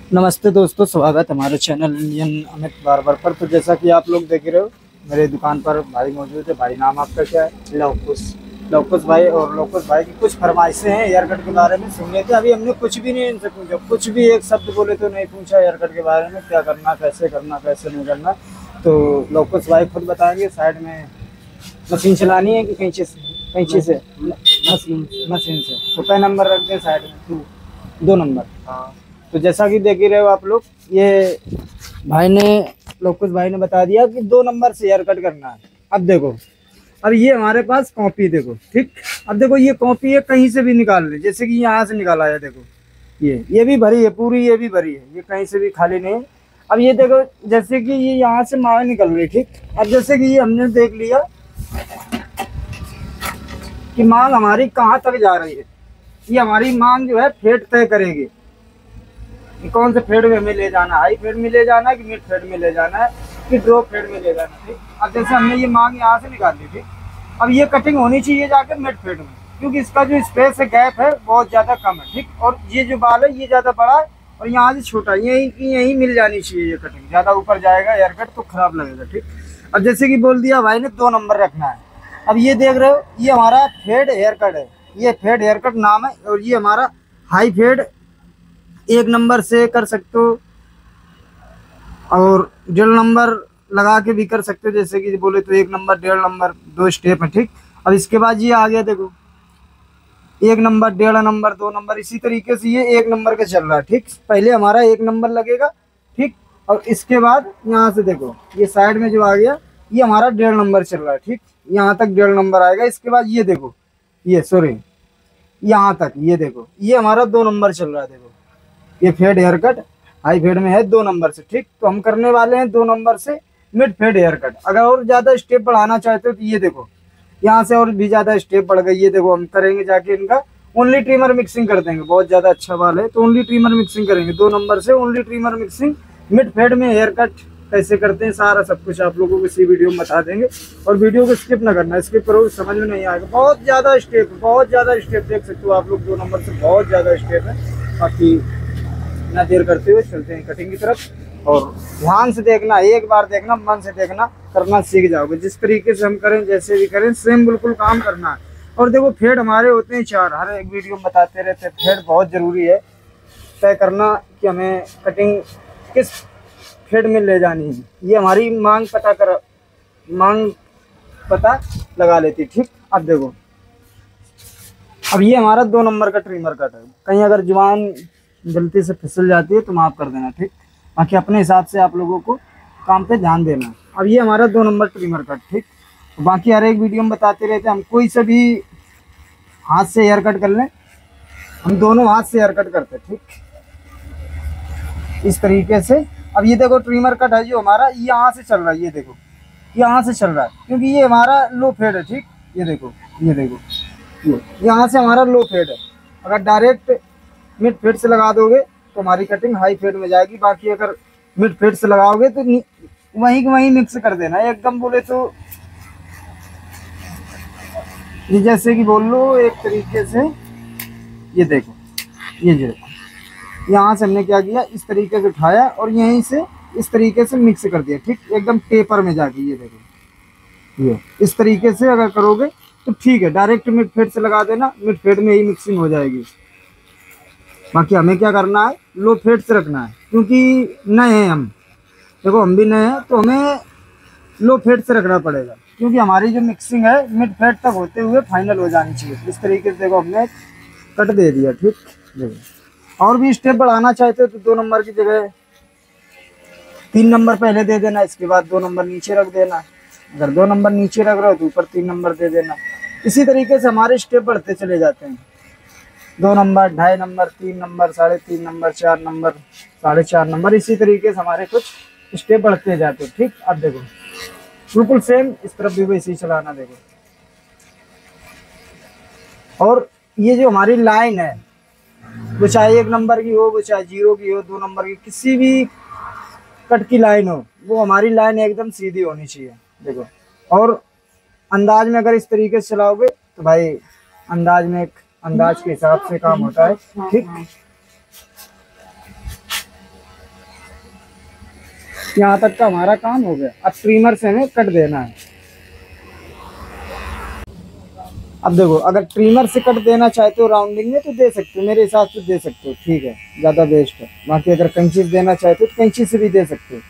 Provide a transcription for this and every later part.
नमस्ते दोस्तों, स्वागत हमारे चैनल इंडियन अमित बार्बर पर। तो जैसा कि आप लोग देख रहे हो, मेरे दुकान पर भाई मौजूद है। भाई नाम आपका क्या है? लवकुश। लवकुश भाई, और लवकुश भाई की कुछ फरमाइशें हैं हेयर कट के बारे में सुन लेते हैं। अभी हमने कुछ भी नहीं इनसे पूछा, कुछ भी एक शब्द बोले तो नहीं पूछा हेयर कट के बारे में, क्या करना, कैसे नहीं करना। तो लवकुश भाई खुद बताएंगे। साइड में मशीन चलानी है कि कैंची से? कैंची से, मशीन से। तो क्या नंबर रखते हैं साइड में? 2 नंबर। हाँ। तो जैसा कि देख ही रहे हो आप लोग, ये भाई ने, लोकुश भाई ने बता दिया कि 2 नंबर से हेयर कट करना है। अब देखो, अब ये हमारे पास कॉपी देखो, ठीक। अब देखो ये कॉपी है, कहीं से भी निकाल ले, जैसे कि यहाँ से निकाला है। देखो ये भी भरी है पूरी, ये भी भरी है, ये कहीं से भी खाली नहीं है। अब ये देखो, जैसे कि ये यहाँ से मांग निकल रही, ठीक। अब जैसे कि ये हमने देख लिया कि मांग हमारी कहाँ तक जा रही है। ये हमारी मांग जो है फेड तय करेगी कि कौन से फेड में हमें ले जाना, हाई फेड में ले जाना है कि मिड फेड में ले जाना है कि ड्रॉप फेड में ले जाना है, ठीक। अब जैसे हमने ये मांग यहाँ से निकाल ली, ठीक। अब ये कटिंग होनी चाहिए जाके मिड फेड में, क्योंकि इसका जो स्पेस है, गैप है, बहुत ज़्यादा कम है, ठीक। और ये जो बाल है ये ज़्यादा बड़ा है और यहाँ से छोटा, यही मिल जानी चाहिए। ये कटिंग ज़्यादा ऊपर जाएगा हेयर कट तो खराब लगेगा, ठीक। अब जैसे कि बोल दिया भाई ने 2 नंबर रखना है। अब ये देख रहे हो, ये हमारा फेड हेयर कट है, ये फेड हेयर कट नाम है। और ये हमारा हाई फेड 1 नंबर से कर सकते हो और 1.5 नंबर लगा के भी कर सकते हो। जैसे कि बोले तो 1 नंबर, 1.5 नंबर, 2 स्टेप है, ठीक। अब इसके बाद ये आ गया, देखो 1 नंबर, 1.5 नंबर, 2 नंबर, इसी तरीके से ये 1 नंबर का चल रहा है, ठीक। पहले हमारा 1 नंबर लगेगा, ठीक। और इसके बाद यहाँ से देखो, ये साइड में जो आ गया ये हमारा 1.5 नंबर चल रहा है, ठीक। यहाँ तक 1.5 नंबर आएगा। इसके बाद ये देखो, ये सॉरी, यहाँ तक ये देखो, ये हमारा 2 नंबर चल रहा है। देखो ये fade haircut high fade में है 2 नंबर से, ठीक। तो हम करने वाले हैं 2 नंबर से मिड फेड हेयर कट। अगर और ज़्यादा स्टेप बढ़ाना चाहते हो तो ये देखो, यहाँ से और भी ज़्यादा स्टेप बढ़ गई। ये देखो हम करेंगे जाके इनका ओनली ट्रिमर मिक्सिंग कर देंगे। बहुत ज़्यादा अच्छा बाल है तो ओनली ट्रिमर मिक्सिंग करेंगे। 2 नंबर से only trimmer mixing mid fade में हेयर कट कैसे करते हैं, सारा सब कुछ आप लोगों को इसी वीडियो में बता देंगे। और वीडियो को स्किप ना करना, स्किप करोगे समझ में नहीं आएगा। बहुत ज़्यादा स्टेप देख सकते हो आप लोग। 2 नंबर से बहुत ज़्यादा स्टेप है। बाकी ना देर करते हुए चलते हैं कटिंग की तरफ। और ध्यान से देखना, एक बार देखना, मन से देखना, करना सीख जाओगे। जिस तरीके से हम करें, जैसे भी करें, सेम बिल्कुल काम करना है। और देखो फेड हमारे होते हैं 4, हर एक वीडियो में बताते रहते हैं। फेड बहुत ज़रूरी है तय करना कि हमें कटिंग किस फेड में ले जानी है। ये हमारी मांग पता लगा लेती, ठीक। अब देखो, अब ये हमारा 2 नंबर का ट्रिमर कट है। कहीं अगर जुबान गलती से फिसल जाती है तो माफ़ कर देना, ठीक। बाकी अपने हिसाब से आप लोगों को काम पे ध्यान देना। अब ये हमारा 2 नंबर ट्रिमर कट, ठीक। बाकी हर एक वीडियो में बताते रहते हैं, हम कोई से भी हाथ से हेयर कट कर लें, हम दोनों हाथ से हेयर कट करते हैं, ठीक, इस तरीके से। अब ये देखो ट्रिमर कट है जो हमारा यहाँ से चल रहा है, ये देखो यहाँ से चल रहा है, क्योंकि ये हमारा लो फेड है, ठीक। ये देखो ये यहाँ से हमारा लो फेड है। अगर डायरेक्ट मिड फेड से लगा दोगे तो हमारी कटिंग हाई फेड में जाएगी। बाकी अगर मिड फेड से लगाओगे तो वहीं मिक्स कर देना एकदम। बोले तो ये जैसे कि बोल लो एक तरीके से, ये देखो, ये जो यहाँ से हमने क्या किया, इस तरीके से उठाया और यहीं से इस तरीके से मिक्स कर दिया, ठीक, एकदम टेपर में जाके। ये देखो, ये इस तरीके से अगर करोगे तो ठीक है। डायरेक्ट मिड फेड से लगा देना, मिड फेड में ही मिक्सिंग हो जाएगी। बाकी हमें क्या करना है, लो फेड से रखना है, क्योंकि नए हैं हम। देखो हम भी नए हैं तो हमें लो फेड से रखना पड़ेगा, क्योंकि हमारी जो मिक्सिंग है मिड फेड तक होते हुए फाइनल हो जानी चाहिए। इस तरीके से देखो हमने कट दे दिया, ठीक। देखो और भी स्टेप बढ़ाना चाहते हो तो 2 नंबर की जगह 3 नंबर पहले दे देना, इसके बाद 2 नंबर नीचे रख देना। अगर 2 नंबर नीचे रख रहे हो तो ऊपर 3 नंबर दे देना। इसी तरीके से हमारे स्टेप बढ़ते चले जाते हैं। 2 number, 2.5 number, 3 number, 3.5 number, 4 number, 4.5 number, इसी तरीके से हमारे कुछ स्टेप बढ़ते जाते हैं, ठीक। अब देखो बिल्कुल सेम इस तरफ भी वैसे ही चलाना, देखो। और ये जो हमारी लाइन है, वो चाहे 1 नंबर की हो, वो चाहे 0 की हो, 2 नंबर की, किसी भी कट की लाइन हो, वो हमारी लाइन एकदम सीधी होनी चाहिए। देखो, और अंदाज में अगर इस तरीके से चलाओगे तो भाई अंदाज के हिसाब से काम होता है, ठीक। यहाँ तक का हमारा काम हो गया। अब ट्रिमर से हमें कट देना है। अब देखो, अगर ट्रिमर से कट देना चाहते हो राउंडिंग में तो दे सकते हो, मेरे हिसाब से दे सकते हो, ठीक है, ज़्यादा बेस्ट है। बाकी अगर कैंची से देना चाहते हो तो कैंची से भी दे सकते हो।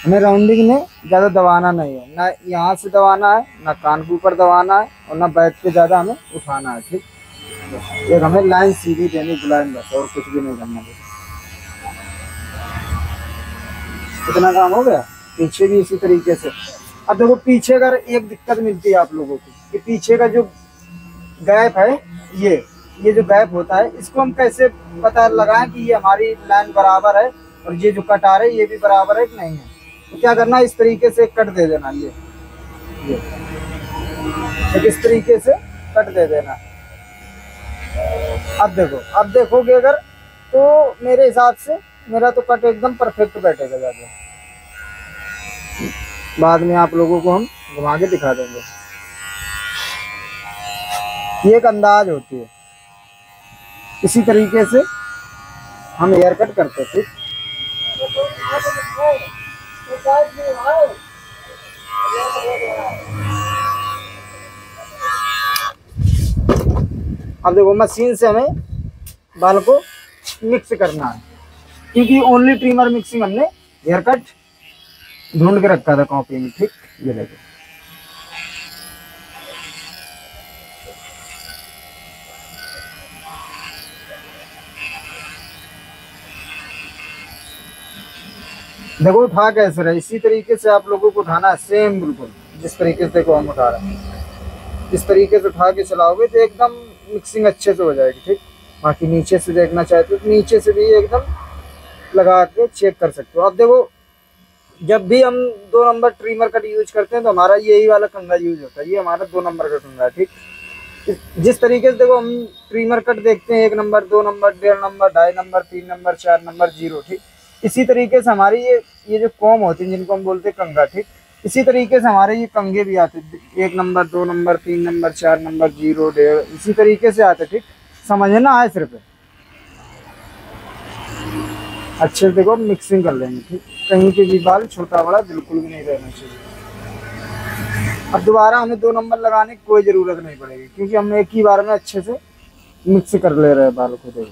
हमें राउंडिंग में ज़्यादा दबाना नहीं है, ना यहाँ से दबाना है, ना कान के ऊपर दबाना है, और ना बैक पे ज़्यादा हमें उठाना है, ठीक। एक हमें लाइन सीधी देनी, बुलाइन, बस, और कुछ भी नहीं करना है। इतना काम हो गया। पीछे भी इसी तरीके से। अब देखो, पीछे अगर एक दिक्कत मिलती है आप लोगों को कि पीछे का जो गैप है, ये जो गैप होता है, इसको हम कैसे पता लगाएं कि ये हमारी लाइन बराबर है और ये जो कट आ रहा है ये भी बराबर है कि नहीं है। तो क्या करना है, इस तरीके से कट दे देना, ये इस तरीके से कट दे देना। अब देखो, अब देखोगे अगर, तो मेरे हिसाब से मेरा तो कट एकदम परफेक्ट बैठेगा। जाके बाद में आप लोगों को हम घुमा के दिखा देंगे। ये एक अंदाज होती है, इसी तरीके से हम हेयर कट करते थे। अब देखो, मशीन से हमें बाल को मिक्स करना है, क्योंकि ओनली ट्रिमर मिक्सिंग हमने हेयर कट ढूंढ के रखा था कॉपी में, ठीक। ये देखो, देखो उठा कैसे रहे, इसी तरीके से आप लोगों को उठाना है, सेम बिल्कुल जिस तरीके से देखो हम उठा रहे हैं। इस तरीके से उठा के चलाओगे तो एकदम मिक्सिंग अच्छे से हो जाएगी, ठीक। बाकी नीचे से देखना चाहते हो तो नीचे से भी एकदम लगा के चेक कर सकते हो। अब देखो, जब भी हम 2 नंबर ट्रिमर कट यूज करते हैं तो हमारा यही वाला कंघा यूज होता है, ये हमारा 2 नंबर का कंघा है, ठीक। जिस तरीके से देखो हम ट्रिमर कट देखते हैं, 1 number, 2 number, 1.5 number, 2.5 number, 3 number, 4 number, 0, ठीक। इसी तरीके से हमारी ये जो कॉम होती है जिनको हम बोलते हैं कंघा, ठीक। इसी तरीके से हमारे ये कंघे भी आते हैं, 1 नंबर, 2 नंबर, 3 नंबर, 4 नंबर, 0, 1.5, इसी तरीके से आते, ठीक। समझना है सिर्फ, अच्छे से देखो मिक्सिंग कर लेंगे, ठीक। कहीं के भी बाल छोटा बड़ा बिल्कुल भी नहीं रहना चाहिए। अब दोबारा हमें 2 नंबर लगाने की कोई ज़रूरत नहीं पड़ेगी, क्योंकि हम एक ही बार में अच्छे से मिक्स कर ले रहे हैं बाल को। देखो,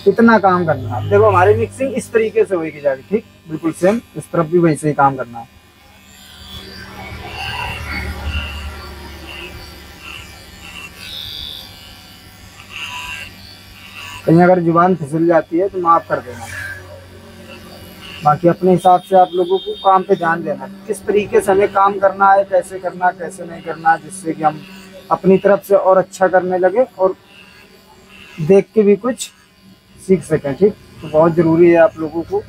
इतना काम करना है। देखो हमारी मिक्सिंग इस तरीके से होगी जाके, ठीक। बिल्कुल सेम इस तरफ भी वैसे ही काम करना है। कहीं अगर जुबान फिसल जाती है तो माफ कर देना। बाकी अपने हिसाब से आप लोगों को काम पे ध्यान देना, किस तरीके से हमें काम करना है, कैसे करना, कैसे नहीं करना, जिससे कि हम अपनी तरफ से और अच्छा करने लगे और देख के भी कुछ सीख सकें, ठीक। तो बहुत ज़रूरी है आप लोगों को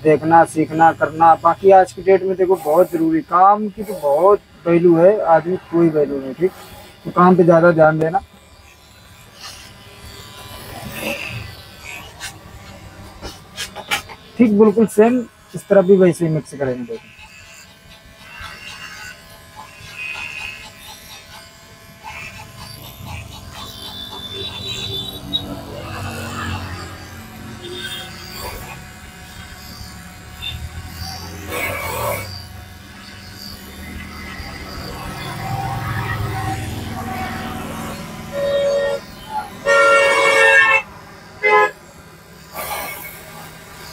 देखना, सीखना, करना। बाकी आज की डेट में देखो बहुत ज़रूरी, काम की तो बहुत वैल्यू है, आदमी कोई वैल्यू नहीं, ठीक। तो काम पे ज़्यादा ध्यान देना। ठीक, बिल्कुल सेम इस तरफ भी वैसे ही मिक्स करेंगे। देखो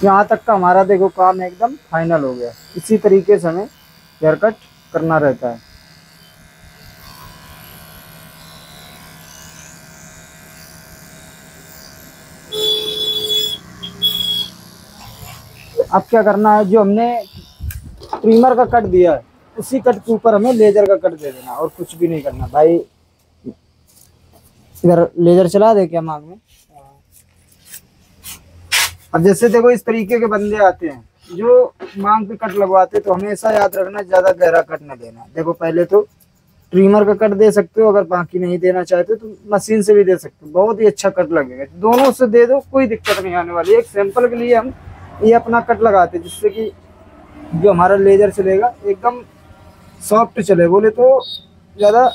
यहाँ तक का हमारा देखो काम एकदम फाइनल हो गया। इसी तरीके से हमें हेयर कट करना रहता है। अब क्या करना है, जो हमने ट्रिमर का कट दिया है उसी कट के ऊपर हमें लेजर का कट दे देना, और कुछ भी नहीं करना। भाई इधर लेजर चला दे क्या मांग में। अब जैसे देखो इस तरीके के बंदे आते हैं जो मांग पे कट लगवाते, तो हमेशा याद रखना ज्यादा गहरा कट ना देना। देखो पहले तो ट्रिमर का कट दे सकते हो, अगर बाकी नहीं देना चाहते तो मशीन से भी दे सकते हो, बहुत ही अच्छा कट लगेगा। दोनों से दे दो, कोई दिक्कत नहीं आने वाली। एक सैंपल के लिए हम ये अपना कट लगाते हैं, जिससे कि जो हमारा लेजर चलेगा एकदम सॉफ्ट चले, बोले तो ज़्यादा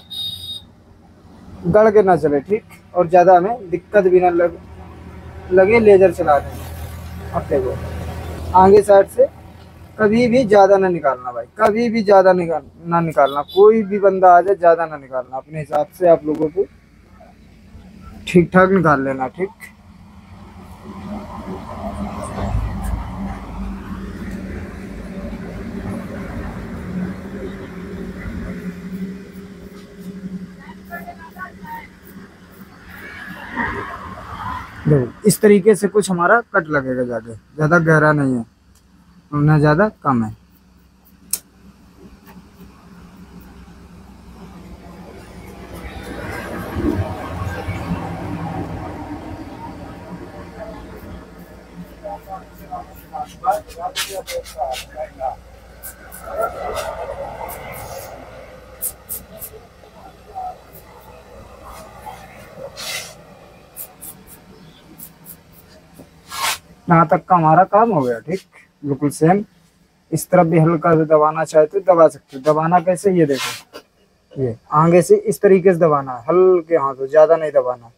गड़ के ना चले, ठीक, और ज़्यादा हमें दिक्कत भी ना लगे लेजर चला दें। अब देखो आगे साइड से कभी भी ज़्यादा ना निकालना भाई, कभी भी ज़्यादा ना निकालना, कोई भी बंदा आ जाए ज़्यादा ना निकालना, अपने हिसाब से आप लोगों को ठीक ठाक निकाल लेना, ठीक। देखो इस तरीके से कुछ हमारा कट लगेगा, जाके ज़्यादा गहरा नहीं है ना ज़्यादा कम है। यहाँ तक का हमारा काम हो गया, ठीक, बिल्कुल सेम। इस तरफ भी हल्का से दबाना चाहे तो दबा सकते हो। दबाना कैसे, ये देखो, ये आगे से इस तरीके से दबाना है, हल्के हाथों, ज्यादा नहीं दबाना।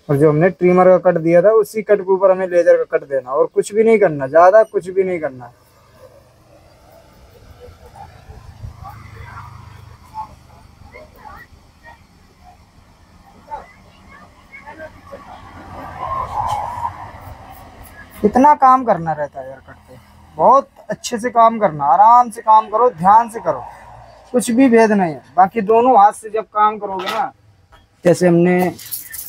और जो हमने ट्रिमर का कट दिया था उसी कट के ऊपर हमें लेजर का कट देना, और कुछ भी नहीं करना, ज्यादा कुछ भी नहीं करना। इतना काम करना रहता है यार कट पे, बहुत अच्छे से काम करना, आराम से काम करो, ध्यान से करो, कुछ भी भेद नहीं है। बाकी दोनों हाथ से जब काम करोगे ना, जैसे हमने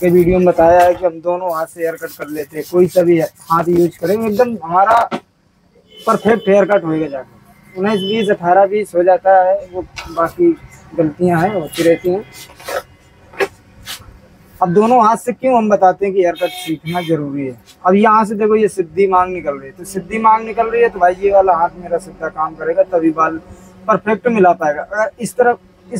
के वीडियो में बताया है कि हम दोनों हाथ से हेयर कट कर लेते हैं, कोई सा भी हाथ यूज करेंगे एकदम हमारा परफेक्ट हेयर कट होएगा। जाके 19, 20, 18, 20 हो जाता है, वो बाकी गलतियां हैं होती रहती हैं। अब दोनों हाथ से क्यों हम बताते हैं कि हेयर कट सीखना जरूरी है। अब यहाँ से देखो ये सीधी मांग निकल रही है, तो सीधी मांग निकल रही है तो भाई ये वाला हाथ मेरा सीधा काम करेगा, तभी बाल परफेक्ट मिला पाएगा। अगर इस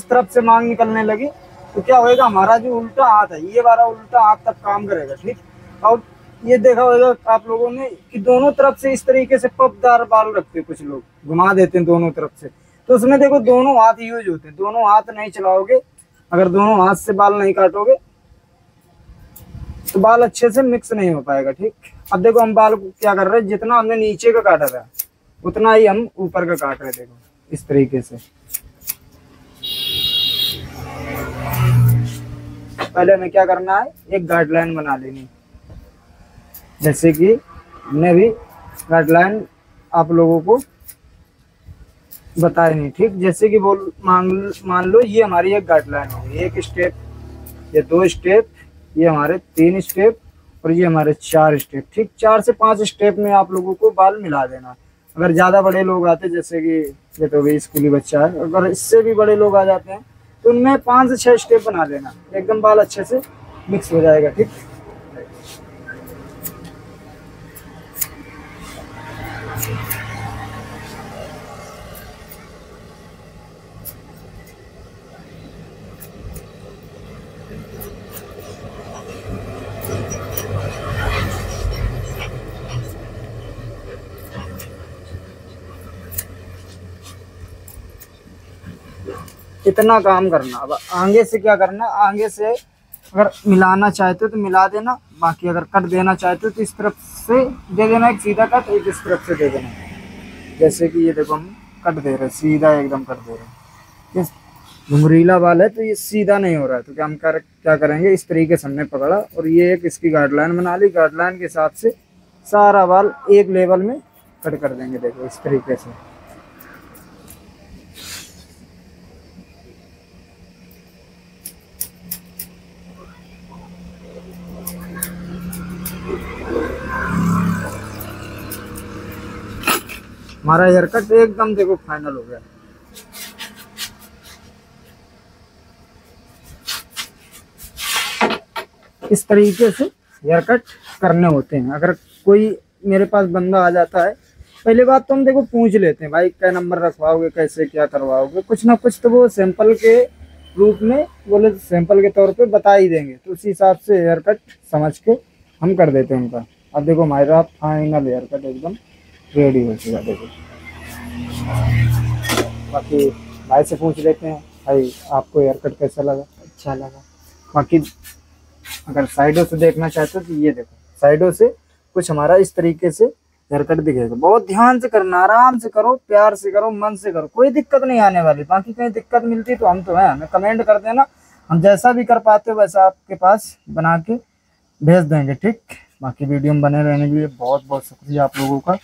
तरफ से मांग निकलने लगी तो क्या होएगा, हमारा जो उल्टा हाथ है ये वाला उल्टा हाथ तक काम करेगा, ठीक। और ये देखा होगा आप लोगों ने कि दोनों तरफ से इस तरीके से पफदार बाल रखते हैं, कुछ लोग घुमा देते हैं दोनों तरफ से, तो उसमें देखो दोनों हाथ यूज होते हैं। दोनों हाथ नहीं चलाओगे, अगर दोनों हाथ से बाल नहीं काटोगे तो बाल अच्छे से मिक्स नहीं हो पाएगा, ठीक। अब देखो हम बाल को क्या कर रहे हैं, जितना हमने नीचे का काटा था उतना ही हम ऊपर का काट रहे हैं, देखो इस तरीके से। पहले हमें क्या करना है, एक गाइडलाइन बना लेनी, जैसे कि हमने भी गाइडलाइन आप लोगों को बताया नहीं, ठीक। जैसे कि मान लो ये हमारी एक गाइडलाइन है, एक स्टेप, ये 2 स्टेप, ये हमारे 3 स्टेप, और ये हमारे 4 स्टेप, ठीक। 4 से 5 स्टेप में आप लोगों को बाल मिला देना। अगर ज़्यादा बड़े लोग आते, जैसे कि ये तो भी स्कूली बच्चा है, अगर इससे भी बड़े लोग आ जाते हैं तो उनमें 5 से 6 स्टेप बना लेना, एकदम बाल अच्छे से मिक्स हो जाएगा, ठीक। इतना काम करना। अब आगे से क्या करना, आगे से अगर मिलाना चाहते हो तो मिला देना, बाकी अगर कट देना चाहते हो तो इस तरफ से दे देना एक सीधा कट, एक इस तरफ से दे देना। जैसे कि ये देखो हम कट दे रहे हैं, सीधा एकदम कट दे रहे हैं। ये घुंघरीला बाल है तो ये सीधा नहीं हो रहा है, तो क्या करेंगे, इस तरीके से हमने पकड़ा और ये एक इसकी गाइडलाइन बना ली। गाइडलाइन के हिसाब से सारा बाल एक लेवल में कट कर देंगे, देखो इस तरीके से। हमारा हेयर कट एकदम देखो फाइनल हो गया। इस तरीके से हेयर कट करने होते हैं। अगर कोई मेरे पास बंदा आ जाता है, पहली बात तो हम देखो पूछ लेते हैं भाई क्या नंबर रखवाओगे, कैसे क्या करवाओगे, कुछ ना कुछ तो वो सैंपल के रूप में बोले, सैंपल के तौर पे बता ही देंगे, तो उसी हिसाब से हेयर कट समझ के हम कर देते हैं उनका। अब देखो हमारा फाइनल हेयर कट एकदम रेडी हो चुका, देखो बाकी भाई से पूछ लेते हैं, भाई आपको हेयर कट कैसा लगा? अच्छा लगा। बाकी अगर साइडों से देखना चाहते हो तो ये देखो, साइडों से कुछ हमारा इस तरीके से हेयर कट दिखेगा। बहुत ध्यान से करना, आराम से करो, प्यार से करो, मन से करो, कोई दिक्कत नहीं आने वाली। बाकी कहीं दिक्कत मिलती तो हम तो हैं, हमें कमेंट कर देना, हम जैसा भी कर पाते हो वैसा आपके पास बना के भेज देंगे, ठीक। बाकी वीडियो में बने रहने के लिए बहुत बहुत शुक्रिया आप लोगों का।